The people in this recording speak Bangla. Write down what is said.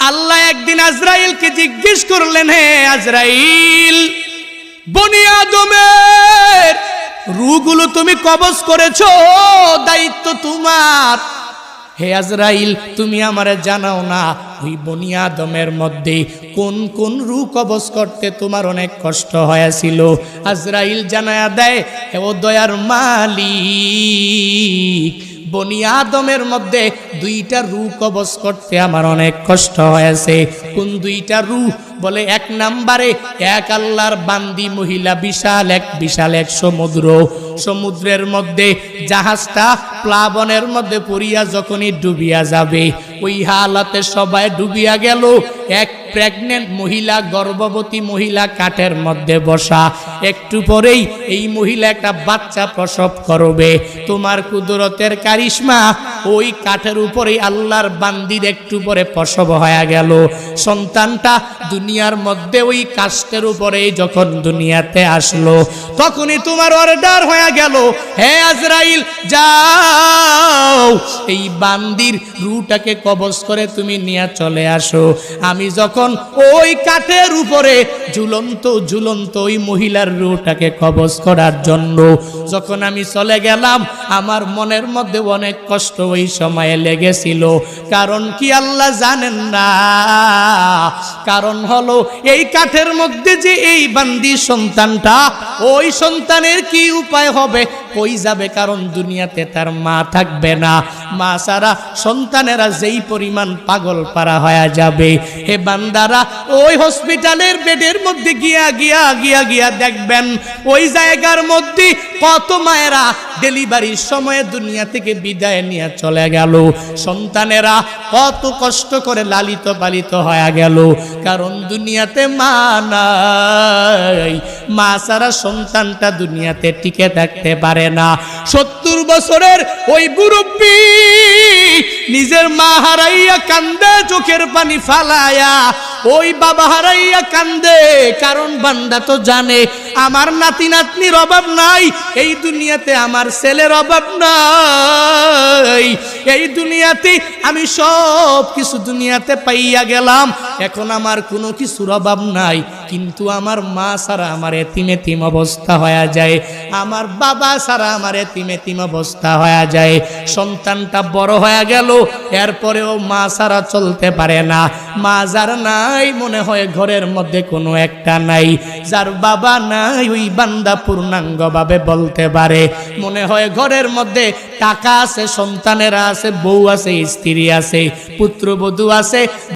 আল্লাহ একদিন আজরাইলকে জিজ্ঞেস করলেন, হে আজরাইল, বনি আদমের রূহগুলো তুমি কবজ করেছো, দায়িত্ব তোমার। হে আজরাইল, তুমি আমারে জানাও না ওই বনি আদমের মধ্যে কোন কোন রূহ কবজ করতে তোমার অনেক কষ্ট হয়েছিল। আজরাইল জানায়া দেয়, হে ও দয়ার মালিক, বনি আদমের মধ্যে দুইটা রূহ কবজ করতে আমার অনেক কষ্ট হয়েছে। কোন দুইটা রূহ? বলে এক নাম্বারে এক আল্লাহর বান্দি মহিলা, বিশাল এক সমুদ্রের মধ্যে জাহাজটা প্লাবনের মধ্যে পড়িয়া যখনই ডুবিয়া যাবে, ওই হালাতে সবাই ডুবিয়া গেল। এক প্রেগনেন্ট মহিলা, গর্ভবতী মহিলা কাঠের মধ্যে বসা, একটু পরেই এই মহিলা একটা বাচ্চা প্রসব করবে। তোমার কুদরতের কারিশমা, ওই কাঠের উপরে আল্লাহর বান্দির একটু পরে প্রসব হয়ে গেল। সন্তানটা দুনিয়ার মধ্যে ওই কাষ্ঠের উপরে যখন দুনিয়াতে আসলো, তখনই তোমার অর্ডার হয়ে গেল, হে আজরাইল, যাও এই বান্দির রূহটাকে কবজ করে তুমি নিয়ে চলে আসো। আমি যখন ওই কাঠের উপরে ঝুলন্ত ওই মহিলার রূহটাকে কবজ করার জন্য যখন আমি চলে গেলাম, আমার মনের মধ্যে অনেক কষ্ট ওই সময়ে লেগেছিল। কারণ কি আল্লাহ জানেন না? কারণ হলো এই কাঠের মধ্যে যে এই বান্দি সন্তানটা, ওই সন্তানের কি উপায় হবে, কই যাবে? কারণ দুনিয়াতে তার মা থাকবে না। মা ছাড়া সন্তানেরা যেই পরিমাণ পাগল পারা হয়ে যাবে। হে বান্দারা, ওই হসপিটালের বেডের মধ্যে গিয়া দেখবেন, ওই জায়গার মধ্যে কত মায়েরা ডেলিভারির সময় দুনিয়া থেকে বিদায় নিয়ে চলে গেল। সন্তানেরা কত কষ্ট করে লালিত পালিত হয়ে গেল। কারণ দুনিয়াতে মা নাই। মা ছাড়া সন্তানটা দুনিয়াতে টিকে থাকতে পারে না। 70 বছরের ওই মুরব্বী নিজের মা হারাইয়া কান্দে, চোখের পানি ফালায়া। ওই বাবা হারাইয়া কান্দে, কারণ বান্দা তো জানে আমার নাতি নাতনির অভাব নাই, এই দুনিয়াতে আমার ছেলের অভাব নাই। এই দুনিয়াতে আমি সব কিছু দুনিয়াতে পাইয়া গেলাম, এখন আমার কোনো কিছুর অভাব নাই। কিন্তু আমার মা ছাড়া আমার এতিম অবস্থা হয়ে যায়, আমার বাবা ছাড়া আমার এতিম অবস্থা হয়ে যায়। সন্তানটা বড় হয়ে গেল, এরপরেও মা ছাড়া চলতে পারে না। মা যার নাই, মনে হয় ঘরের মধ্যে কোনো একটা নাই। যার বাবা নাই, ওই বান্দা পূর্ণাঙ্গ ভাবে বলতে পারে মনে হয় ঘরের মধ্যে টাকা আছে, সন্তানেরা আছে, বউ আছে, স্ত্রী আছে, পুত্রবধূ আছে।